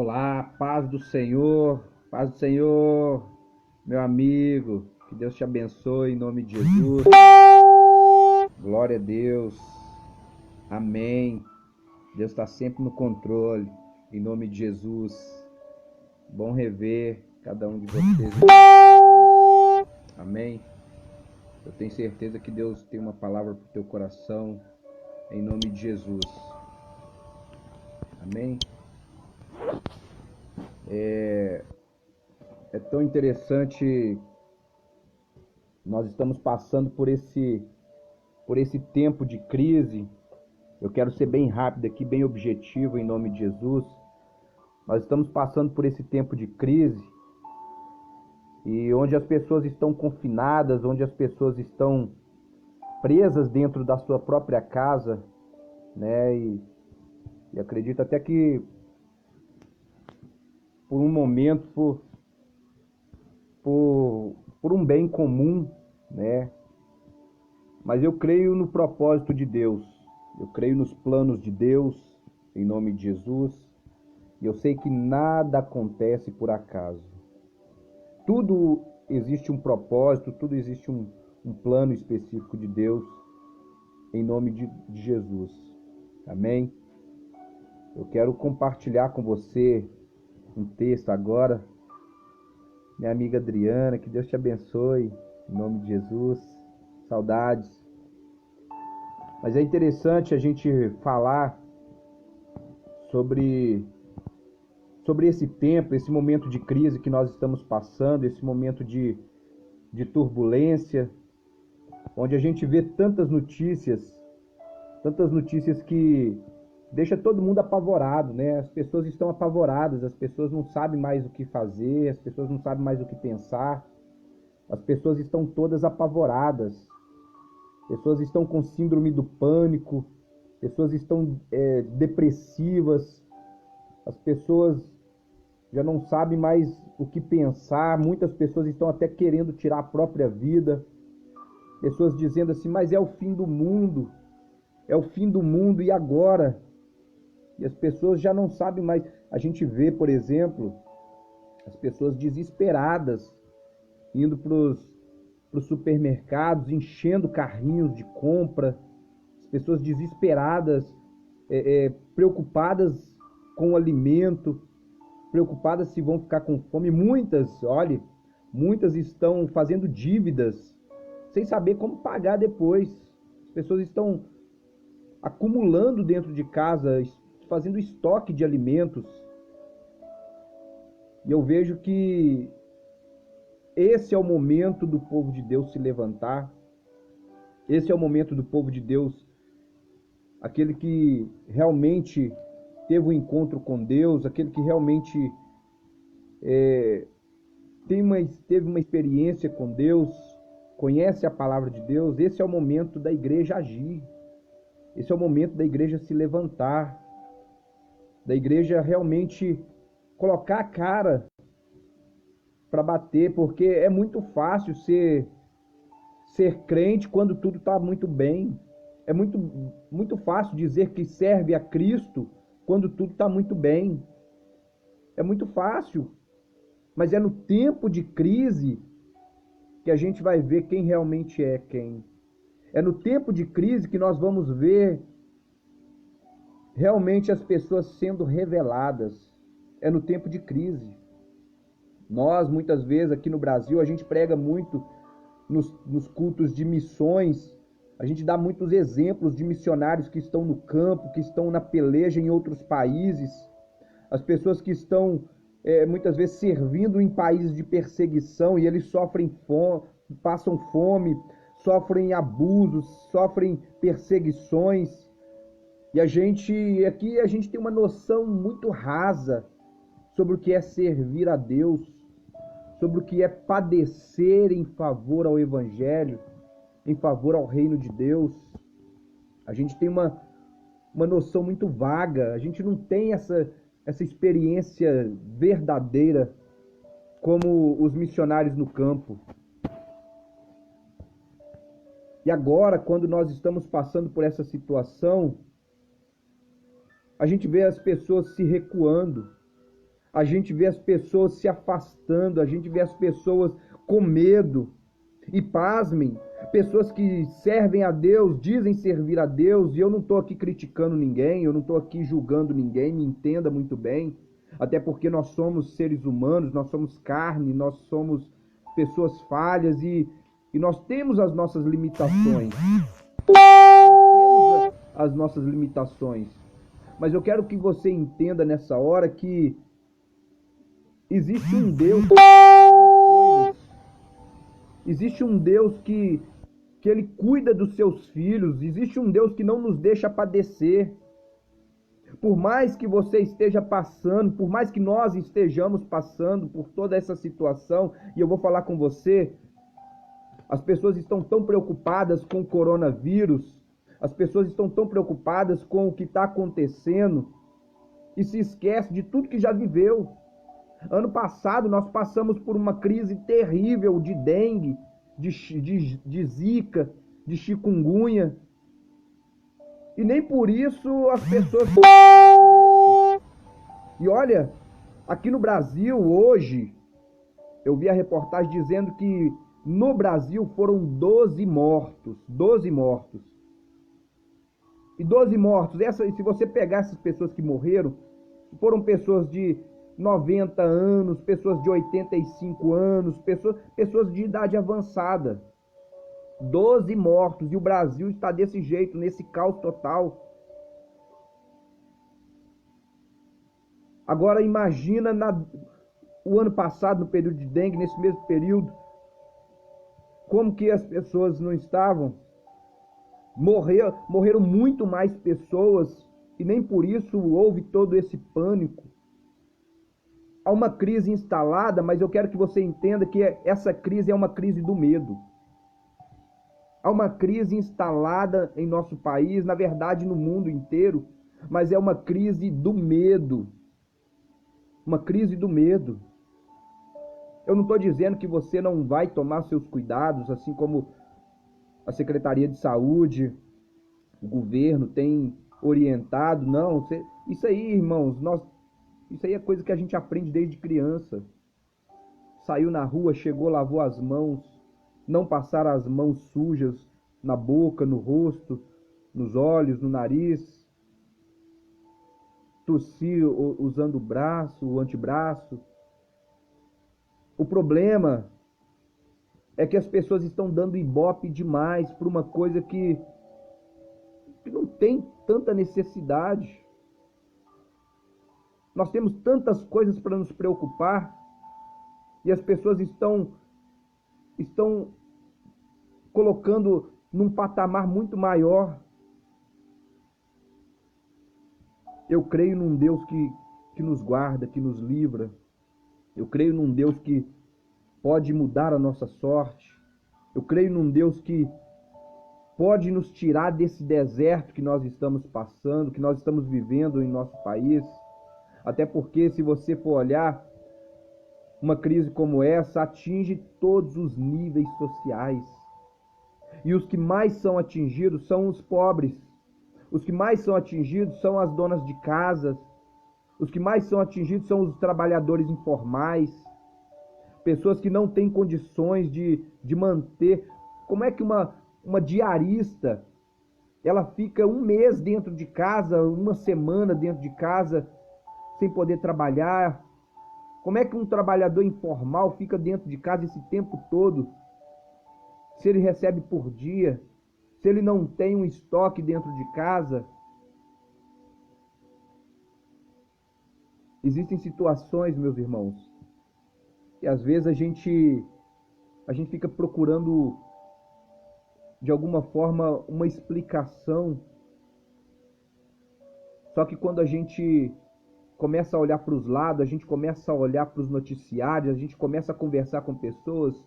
Olá, paz do Senhor, meu amigo, que Deus te abençoe em nome de Jesus, glória a Deus, amém. Deus está sempre no controle, em nome de Jesus. Bom rever cada um de vocês, amém. Eu tenho certeza que Deus tem uma palavra para o teu coração, em nome de Jesus, amém. É tão interessante, nós estamos passando por esse tempo de crise. Eu quero ser bem rápido aqui, bem objetivo em nome de Jesus. Nós estamos passando por esse tempo de crise e onde as pessoas estão confinadas, onde as pessoas estão presas dentro da sua própria casa, né? E acredito até que por um momento, por um bem comum, né? Mas eu creio no propósito de Deus, eu creio nos planos de Deus, em nome de Jesus, e eu sei que nada acontece por acaso. Tudo existe um propósito, tudo existe um plano específico de Deus, em nome de Jesus, amém? Eu quero compartilhar com você um texto agora, minha amiga Adriana, que Deus te abençoe, em nome de Jesus, saudades. Mas é interessante a gente falar sobre esse tempo, esse momento de crise que nós estamos passando, esse momento de turbulência, onde a gente vê tantas notícias que deixa todo mundo apavorado, né? As pessoas estão apavoradas, as pessoas não sabem mais o que fazer, as pessoas não sabem mais o que pensar, as pessoas estão todas apavoradas. Pessoas estão com síndrome do pânico, pessoas estão depressivas, as pessoas já não sabem mais o que pensar, muitas pessoas estão até querendo tirar a própria vida, pessoas dizendo assim, mas é o fim do mundo e agora? E as pessoas já não sabem mais. A gente vê, por exemplo, as pessoas desesperadas indo para os supermercados, enchendo carrinhos de compra, as pessoas desesperadas, preocupadas com o alimento, preocupadas se vão ficar com fome. Muitas estão fazendo dívidas, sem saber como pagar depois. As pessoas estão acumulando dentro de casa, fazendo estoque de alimentos. E eu vejo que esse é o momento do povo de Deus se levantar. Esse é o momento do povo de Deus, aquele que realmente teve um encontro com Deus, aquele que realmente teve uma experiência com Deus, conhece a palavra de Deus. Esse é o momento da igreja agir. Esse é o momento da igreja se levantar, da igreja realmente colocar a cara para bater, porque é muito fácil ser crente quando tudo está muito bem. É muito fácil dizer que serve a Cristo quando tudo está muito bem. É muito fácil, mas é no tempo de crise que a gente vai ver quem realmente é quem. É no tempo de crise que nós vamos ver realmente as pessoas sendo reveladas. É no tempo de crise. Nós, muitas vezes, aqui no Brasil, a gente prega muito nos cultos de missões, a gente dá muitos exemplos de missionários que estão no campo, que estão na peleja em outros países, as pessoas que estão, muitas vezes, servindo em países de perseguição e eles sofrem fome, passam fome, sofrem abusos, sofrem perseguições. E aqui a gente tem uma noção muito rasa sobre o que é servir a Deus, sobre o que é padecer em favor ao Evangelho, em favor ao reino de Deus. A gente tem uma noção muito vaga, a gente não tem essa experiência verdadeira como os missionários no campo. E agora, quando nós estamos passando por essa situação, a gente vê as pessoas se recuando, A gente vê as pessoas se afastando, a gente vê as pessoas com medo. E pasmem, pessoas que servem a Deus, dizem servir a Deus, e eu não estou aqui criticando ninguém, eu não estou aqui julgando ninguém, me entenda muito bem, até porque nós somos seres humanos, nós somos carne, nós somos pessoas falhas e nós temos as nossas limitações. Nós temos as nossas limitações. Mas eu quero que você entenda nessa hora que existe um Deus que faz coisas. Existe um Deus que Ele cuida dos seus filhos. Existe um Deus que não nos deixa padecer. Por mais que você esteja passando, por mais que nós estejamos passando por toda essa situação, e eu vou falar com você, as pessoas estão tão preocupadas com o coronavírus, as pessoas estão tão preocupadas com o que está acontecendo, e se esquece de tudo que já viveu. Ano passado nós passamos por uma crise terrível de dengue, de zika, de chikungunya. E nem por isso as pessoas... E olha, aqui no Brasil hoje, eu vi a reportagem dizendo que no Brasil foram 12 mortos. 12 mortos. E 12 mortos, se você pegar essas pessoas que morreram, foram pessoas de 90 anos, pessoas de 85 anos, pessoas de idade avançada. 12 mortos, e o Brasil está desse jeito, nesse caos total. Agora imagina o ano passado, no período de dengue, nesse mesmo período, como que as pessoas não estavam? Morreram muito mais pessoas, e nem por isso houve todo esse pânico. Há uma crise instalada, mas eu quero que você entenda que essa crise é uma crise do medo. Há uma crise instalada em nosso país, na verdade no mundo inteiro, mas é uma crise do medo. Uma crise do medo. Eu não estou dizendo que você não vai tomar seus cuidados, assim como a Secretaria de Saúde, o governo tem orientado. Não, isso aí, irmãos, isso aí é coisa que a gente aprende desde criança. Saiu na rua, chegou, lavou as mãos, não passar as mãos sujas na boca, no rosto, nos olhos, no nariz. Tossir usando o braço, o antebraço. O problema é que as pessoas estão dando ibope demais por uma coisa que não tem tanta necessidade. Nós temos tantas coisas para nos preocupar e as pessoas estão colocando num patamar muito maior. Eu creio num Deus que nos guarda, que nos livra. Eu creio num Deus que pode mudar a nossa sorte. Eu creio num Deus que pode nos tirar desse deserto que nós estamos passando, que nós estamos vivendo em nosso país. Até porque, se você for olhar, uma crise como essa atinge todos os níveis sociais. E os que mais são atingidos são os pobres. Os que mais são atingidos são as donas de casas. Os que mais são atingidos são os trabalhadores informais. Pessoas que não têm condições de manter. Como é que uma diarista, ela fica um mês dentro de casa, uma semana dentro de casa, sem poder trabalhar? Como é que um trabalhador informal fica dentro de casa esse tempo todo? Se ele recebe por dia, se ele não tem um estoque dentro de casa. Existem situações, meus irmãos, e às vezes a gente fica procurando, de alguma forma, uma explicação. Só que quando a gente começa a olhar para os lados, a gente começa a olhar para os noticiários, a gente começa a conversar com pessoas,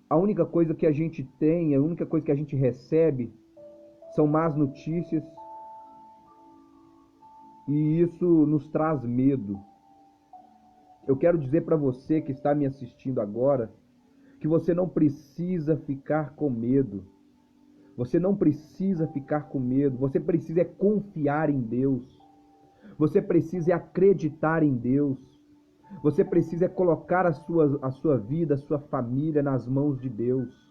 a única coisa que a gente tem, a única coisa que a gente recebe são más notícias, e isso nos traz medo. Eu quero dizer para você que está me assistindo agora, que você não precisa ficar com medo. Você não precisa ficar com medo. Você precisa confiar em Deus. Você precisa acreditar em Deus. Você precisa colocar a sua vida, a sua família nas mãos de Deus.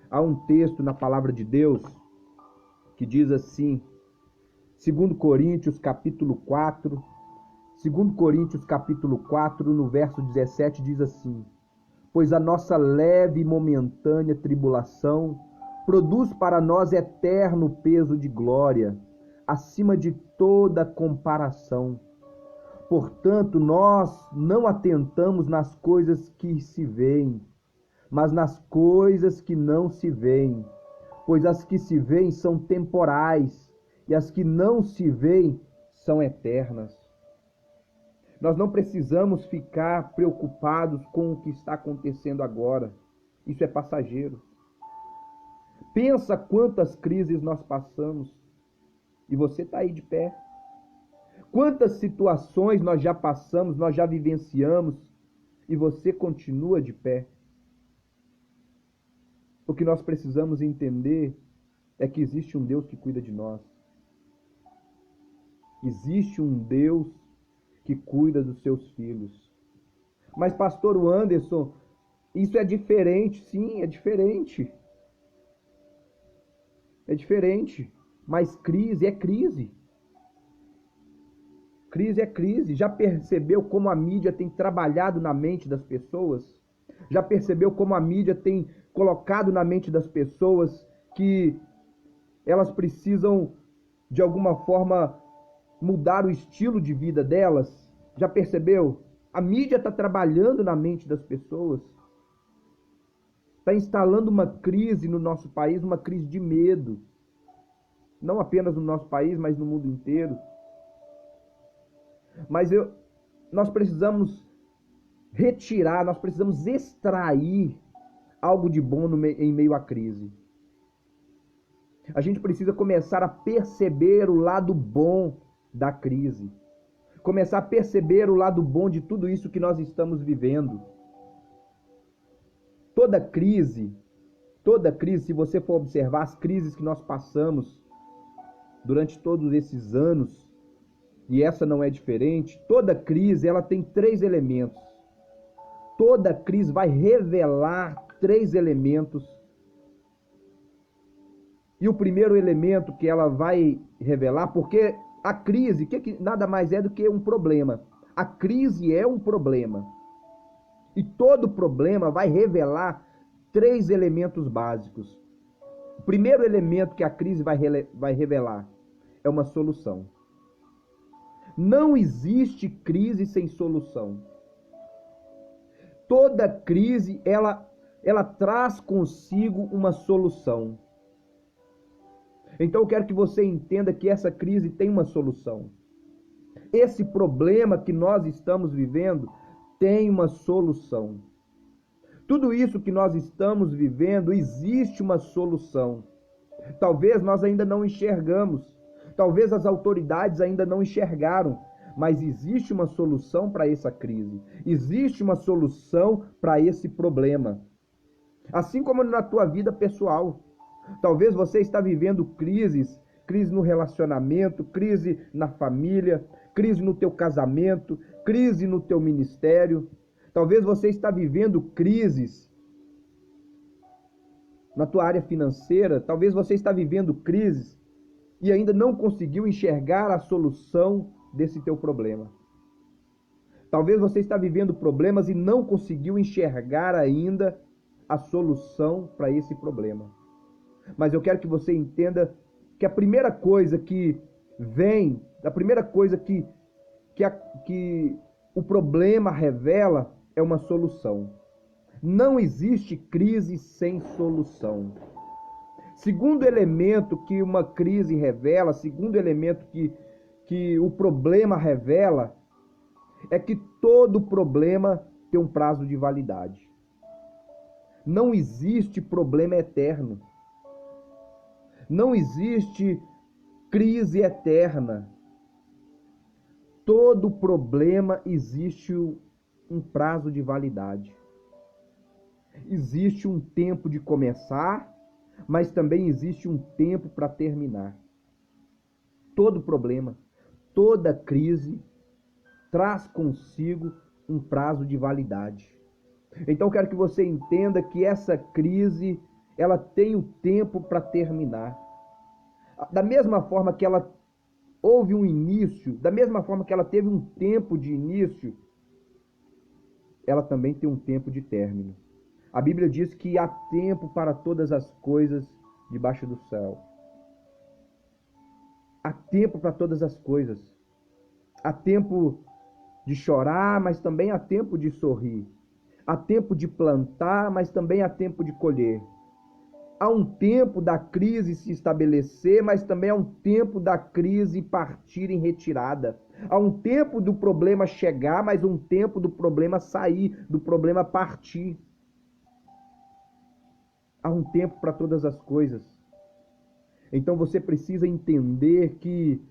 Há um texto na palavra de Deus que diz assim, 2 Coríntios capítulo 4, 2 Coríntios capítulo 4, no verso 17, diz assim: pois a nossa leve e momentânea tribulação produz para nós eterno peso de glória, acima de toda comparação. Portanto, nós não atentamos nas coisas que se veem, mas nas coisas que não se veem, pois as que se veem são temporais, e as que não se veem são eternas. Nós não precisamos ficar preocupados com o que está acontecendo agora. Isso é passageiro. Pensa quantas crises nós passamos, e você está aí de pé. Quantas situações nós já passamos, nós já vivenciamos, e você continua de pé. O que nós precisamos entender é que existe um Deus que cuida de nós. Existe um Deus que cuida dos seus filhos. Mas, pastor Anderson, isso é diferente. Sim, é diferente. É diferente. Mas crise é crise. Crise é crise. Já percebeu como a mídia tem trabalhado na mente das pessoas? Já percebeu como a mídia tem colocado na mente das pessoas que elas precisam, de alguma forma, mudar o estilo de vida delas? Já percebeu? A mídia está trabalhando na mente das pessoas. Está instalando uma crise no nosso país, uma crise de medo. Não apenas no nosso país, mas no mundo inteiro. Mas nós precisamos retirar, nós precisamos extrair algo de bom em meio à crise. A gente precisa começar a perceber o lado bom da crise. Começar a perceber o lado bom de tudo isso que nós estamos vivendo. Toda crise, se você for observar as crises que nós passamos durante todos esses anos, e essa não é diferente, toda crise ela tem 3 elementos. Toda crise vai revelar 3 elementos. E o primeiro elemento que ela vai revelar, porque a crise, que nada mais é do que um problema. A crise é um problema. E todo problema vai revelar 3 elementos básicos. O primeiro elemento que a crise vai revelar é uma solução. Não existe crise sem solução. Toda crise, ela traz consigo uma solução. Então eu quero que você entenda que essa crise tem uma solução. Esse problema que nós estamos vivendo tem uma solução. Tudo isso que nós estamos vivendo, existe uma solução. Talvez nós ainda não enxergamos, talvez as autoridades ainda não enxergaram, mas existe uma solução para essa crise. Existe uma solução para esse problema. Assim como na tua vida pessoal. Talvez você está vivendo crise no relacionamento, crise na família, crise no teu casamento, crise no teu ministério. Talvez você está vivendo crises na tua área financeira, talvez você está vivendo crises e ainda não conseguiu enxergar a solução desse teu problema. Talvez você está vivendo problemas e não conseguiu enxergar ainda a solução para esse problema. Mas eu quero que você entenda que a primeira coisa que vem, a primeira coisa que o problema revela é uma solução. Não existe crise sem solução. Segundo elemento que uma crise revela, segundo elemento que o problema revela, é que todo problema tem um prazo de validade. Não existe problema eterno. Não existe crise eterna. Todo problema existe um prazo de validade. Existe um tempo de começar, mas também existe um tempo para terminar. Todo problema, toda crise traz consigo um prazo de validade. Então eu quero que você entenda que essa crise, ela tem o tempo para terminar. Da mesma forma que ela houve um início, da mesma forma que ela teve um tempo de início, ela também tem um tempo de término. A Bíblia diz que há tempo para todas as coisas debaixo do céu. Há tempo para todas as coisas. Há tempo de chorar, mas também há tempo de sorrir. Há tempo de plantar, mas também há tempo de colher. Há um tempo da crise se estabelecer, mas também há um tempo da crise partir em retirada. Há um tempo do problema chegar, mas um tempo do problema sair, do problema partir. Há um tempo para todas as coisas. Então você precisa entender que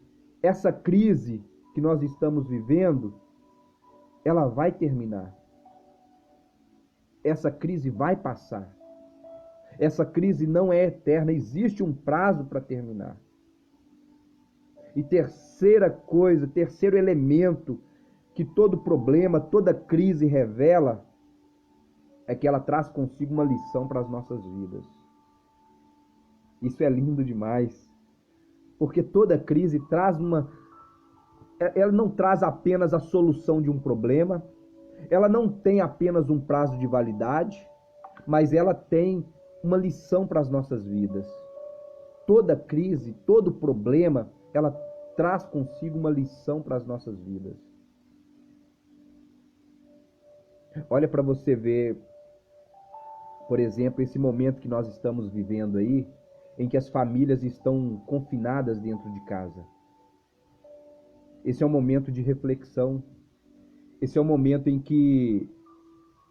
essa crise que nós estamos vivendo, ela vai terminar. Essa crise vai passar. Essa crise não é eterna, existe um prazo para terminar. E terceira coisa, terceiro elemento que todo problema, toda crise revela, é que ela traz consigo uma lição para as nossas vidas. Isso é lindo demais, porque toda crise traz ela não traz apenas a solução de um problema, ela não tem apenas um prazo de validade, mas ela tem uma lição para as nossas vidas. Toda crise, todo problema, ela traz consigo uma lição para as nossas vidas. Olha para você ver, por exemplo, esse momento que nós estamos vivendo aí, em que as famílias estão confinadas dentro de casa. Esse é um momento de reflexão. Esse é um momento em que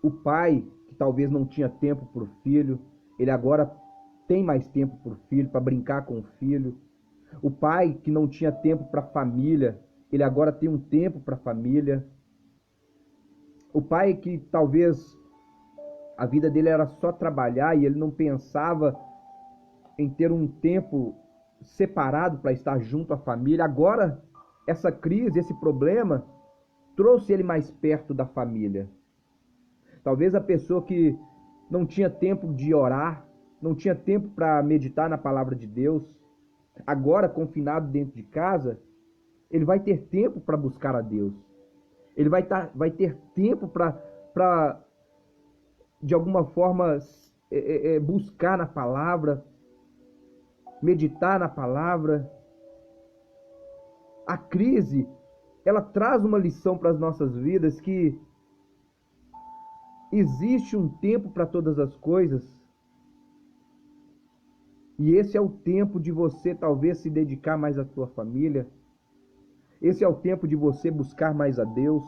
o pai, que talvez não tinha tempo para o filho, ele agora tem mais tempo para o filho, para brincar com o filho. O pai que não tinha tempo para a família, ele agora tem um tempo para a família. O pai que talvez a vida dele era só trabalhar e ele não pensava em ter um tempo separado para estar junto à família. Agora, essa crise, esse problema, trouxe ele mais perto da família. Talvez a pessoa que não tinha tempo de orar, não tinha tempo para meditar na palavra de Deus, agora confinado dentro de casa, ele vai ter tempo para buscar a Deus. Ele vai ter tempo para de alguma forma, buscar na palavra, meditar na palavra. A crise, ela traz uma lição para as nossas vidas, que existe um tempo para todas as coisas, e esse é o tempo de você talvez se dedicar mais à sua família. Esse é o tempo de você buscar mais a Deus.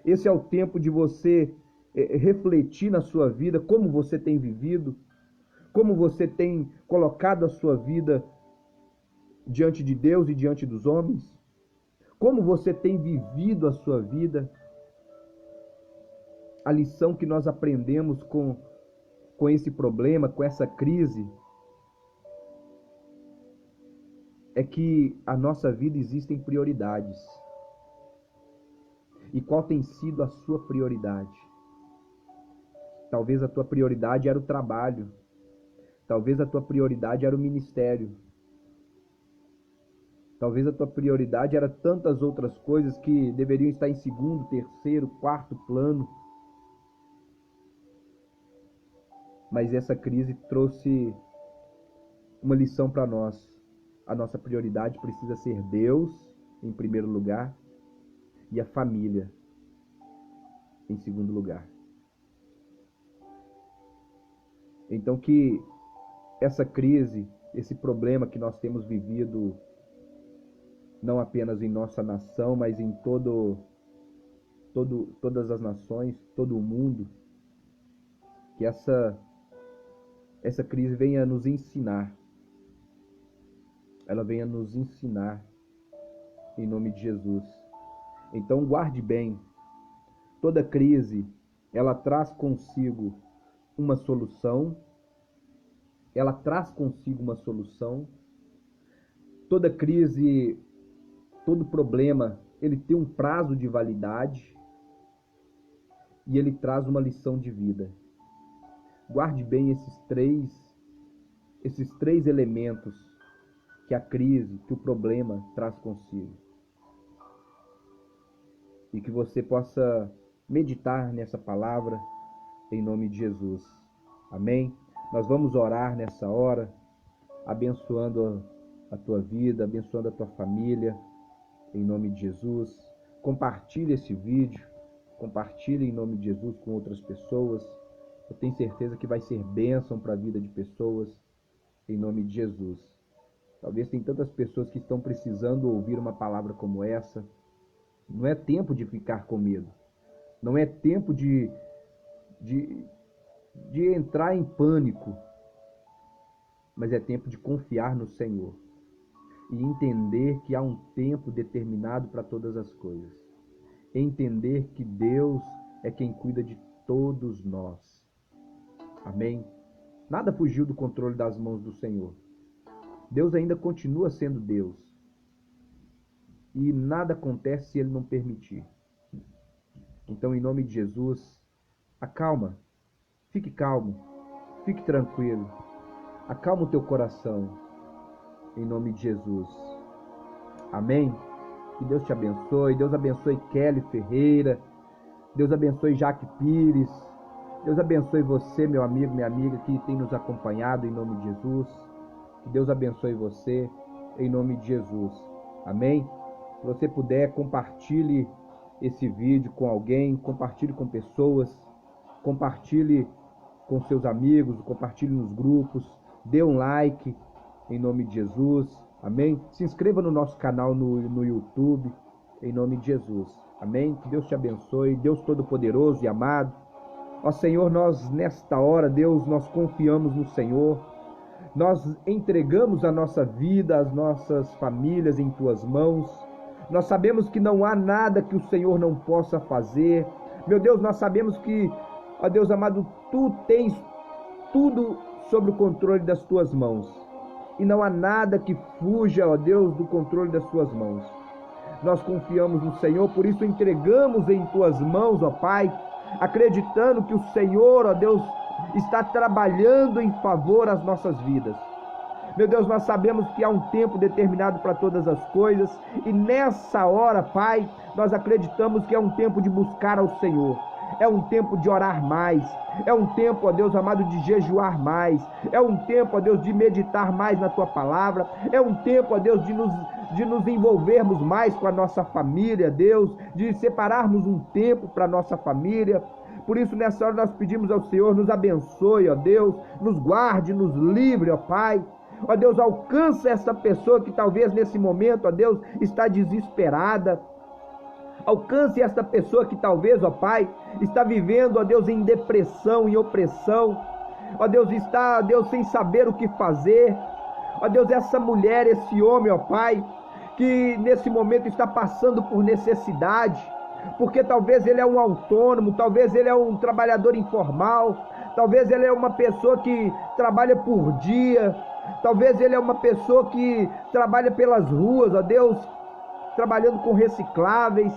Esse é o tempo de você refletir na sua vida, como você tem vivido, como você tem colocado a sua vida diante de Deus e diante dos homens, como você tem vivido a sua vida. A lição que nós aprendemos com esse problema, com essa crise, é que a nossa vida existem prioridades. E qual tem sido a sua prioridade? Talvez a tua prioridade era o trabalho. Talvez a tua prioridade era o ministério. Talvez a tua prioridade era tantas outras coisas que deveriam estar em segundo, terceiro, quarto plano. Mas essa crise trouxe uma lição para nós. A nossa prioridade precisa ser Deus em primeiro lugar e a família em segundo lugar. Então que essa crise, esse problema que nós temos vivido, não apenas em nossa nação, mas em todas as nações, todo o mundo, que essa crise venha nos ensinar. Ela venha nos ensinar em nome de Jesus. Então guarde bem, toda crise, ela traz consigo uma solução. Ela traz consigo uma solução. Toda crise, Todo problema, ele tem um prazo de validade e ele traz uma lição de vida. Guarde bem esses três elementos que a crise, que o problema traz consigo. E que você possa meditar nessa palavra em nome de Jesus. Amém? Nós vamos orar nessa hora, abençoando a tua vida, abençoando a tua família, em nome de Jesus. Compartilhe esse vídeo, compartilhe em nome de Jesus com outras pessoas. Eu tenho certeza que vai ser bênção para a vida de pessoas, em nome de Jesus. Talvez tem tantas pessoas que estão precisando ouvir uma palavra como essa. Não é tempo de ficar com medo. Não é tempo de entrar em pânico. Mas é tempo de confiar no Senhor. E entender que há um tempo determinado para todas as coisas. Entender que Deus é quem cuida de todos nós. Amém? Nada fugiu do controle das mãos do Senhor. Deus ainda continua sendo Deus. E nada acontece se Ele não permitir. Então, em nome de Jesus, acalma. Fique calmo. Fique tranquilo. Acalma o teu coração. Em nome de Jesus. Amém? Que Deus te abençoe. Deus abençoe Kelly Ferreira. Deus abençoe Jaque Pires. Deus abençoe você, meu amigo, minha amiga, que tem nos acompanhado em nome de Jesus. Que Deus abençoe você em nome de Jesus. Amém? Se você puder, compartilhe esse vídeo com alguém, compartilhe com pessoas, compartilhe com seus amigos, compartilhe nos grupos, dê um like em nome de Jesus. Amém? Se inscreva no nosso canal no YouTube, em nome de Jesus. Amém? Que Deus te abençoe, Deus Todo-Poderoso e amado. Ó Senhor, nós nesta hora, Deus, nós confiamos no Senhor. Nós entregamos a nossa vida, as nossas famílias em Tuas mãos. Nós sabemos que não há nada que o Senhor não possa fazer. Meu Deus, nós sabemos que, ó Deus amado, Tu tens tudo sob o controle das Tuas mãos. E não há nada que fuja, ó Deus, do controle das Tuas mãos. Nós confiamos no Senhor, por isso entregamos em Tuas mãos, ó Pai, acreditando que o Senhor, ó Deus, está trabalhando em favor às nossas vidas. Meu Deus, nós sabemos que há um tempo determinado para todas as coisas, e nessa hora, Pai, nós acreditamos que é um tempo de buscar ao Senhor. É um tempo de orar mais, é um tempo, ó Deus amado, de jejuar mais, é um tempo, ó Deus, de meditar mais na Tua palavra, é um tempo, ó Deus, de nos envolvermos mais com a nossa família, Deus, de separarmos um tempo para a nossa família. Por isso, nessa hora nós pedimos ao Senhor, nos abençoe, ó Deus, nos guarde, nos livre, ó Pai. Ó Deus, alcança essa pessoa que talvez nesse momento, ó Deus, está desesperada. Alcance esta pessoa que talvez, ó Pai, está vivendo, ó Deus, em depressão, em opressão. Ó Deus, está, ó Deus, sem saber o que fazer. Ó Deus, essa mulher, esse homem, ó Pai, que nesse momento está passando por necessidade, porque talvez ele é um autônomo, talvez ele é um trabalhador informal, talvez ele é uma pessoa que trabalha por dia, talvez ele é uma pessoa que trabalha pelas ruas, ó Deus, trabalhando com recicláveis.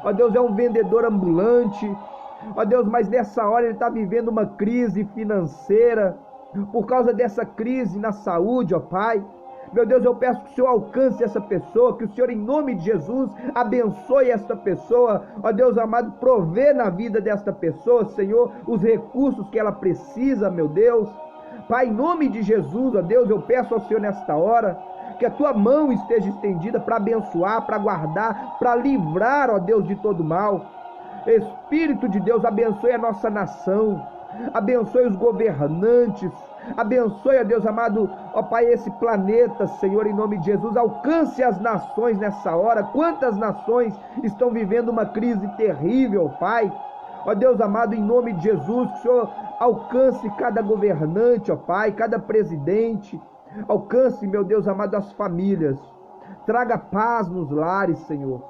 Ó Deus, é um vendedor ambulante. Ó Deus, mas nessa hora ele está vivendo uma crise financeira, por causa dessa crise na saúde, ó Pai. Meu Deus, eu peço que o Senhor alcance essa pessoa, que o Senhor, em nome de Jesus, abençoe esta pessoa. Ó Deus amado, provê na vida desta pessoa, Senhor, os recursos que ela precisa, meu Deus. Pai, em nome de Jesus, ó Deus, eu peço ao Senhor nesta hora, que a Tua mão esteja estendida para abençoar, para guardar, para livrar, ó Deus, de todo mal. Espírito de Deus, abençoe a nossa nação, abençoe os governantes, abençoe, ó Deus amado, ó Pai, esse planeta, Senhor, em nome de Jesus. Alcance as nações nessa hora. Quantas nações estão vivendo uma crise terrível, Pai. Ó Deus amado, em nome de Jesus, que o Senhor alcance cada governante, ó Pai, cada presidente. Alcance, meu Deus amado, as famílias. Traga paz nos lares, Senhor.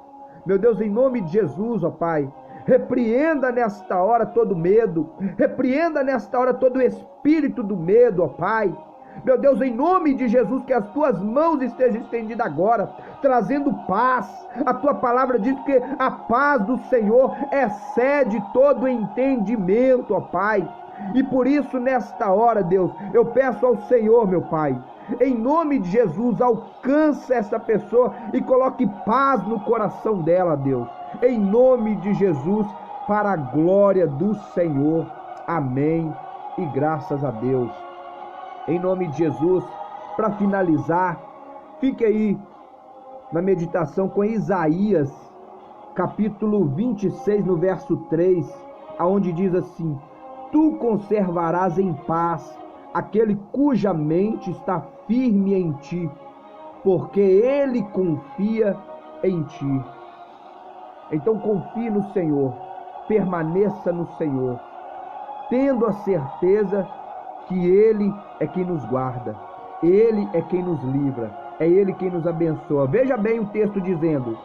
Meu Deus, em nome de Jesus, ó Pai, repreenda nesta hora todo medo. Repreenda nesta hora todo o espírito do medo, ó Pai. Meu Deus, em nome de Jesus, que as tuas mãos estejam estendidas agora, trazendo paz. A tua palavra diz que a paz do Senhor excede todo entendimento, ó Pai. E por isso, nesta hora, Deus, eu peço ao Senhor, meu Pai, em nome de Jesus, alcance essa pessoa e coloque paz no coração dela, Deus. Em nome de Jesus, para a glória do Senhor. Amém. E graças a Deus. Em nome de Jesus, para finalizar, fique aí na meditação com Isaías, capítulo 26, no verso 3, aonde diz assim: Tu conservarás em paz aquele cuja mente está firme em ti, porque ele confia em ti. Então confie no Senhor, permaneça no Senhor, tendo a certeza que Ele é quem nos guarda, Ele é quem nos livra, é Ele quem nos abençoa. Veja bem o texto dizendo: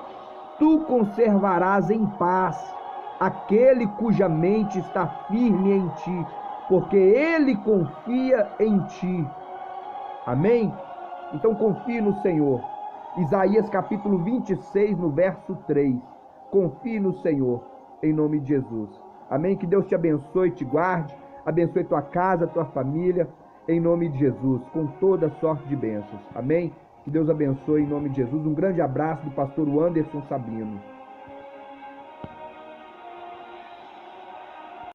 Tu conservarás em paz aquele cuja mente está firme em ti, porque Ele confia em ti. Amém? Então confie no Senhor. Isaías capítulo 26, no verso 3. Confie no Senhor, em nome de Jesus. Amém? Que Deus te abençoe e te guarde, abençoe tua casa, tua família, em nome de Jesus, com toda sorte de bênçãos. Amém? Que Deus abençoe em nome de Jesus. Um grande abraço do pastor Anderson Sabino.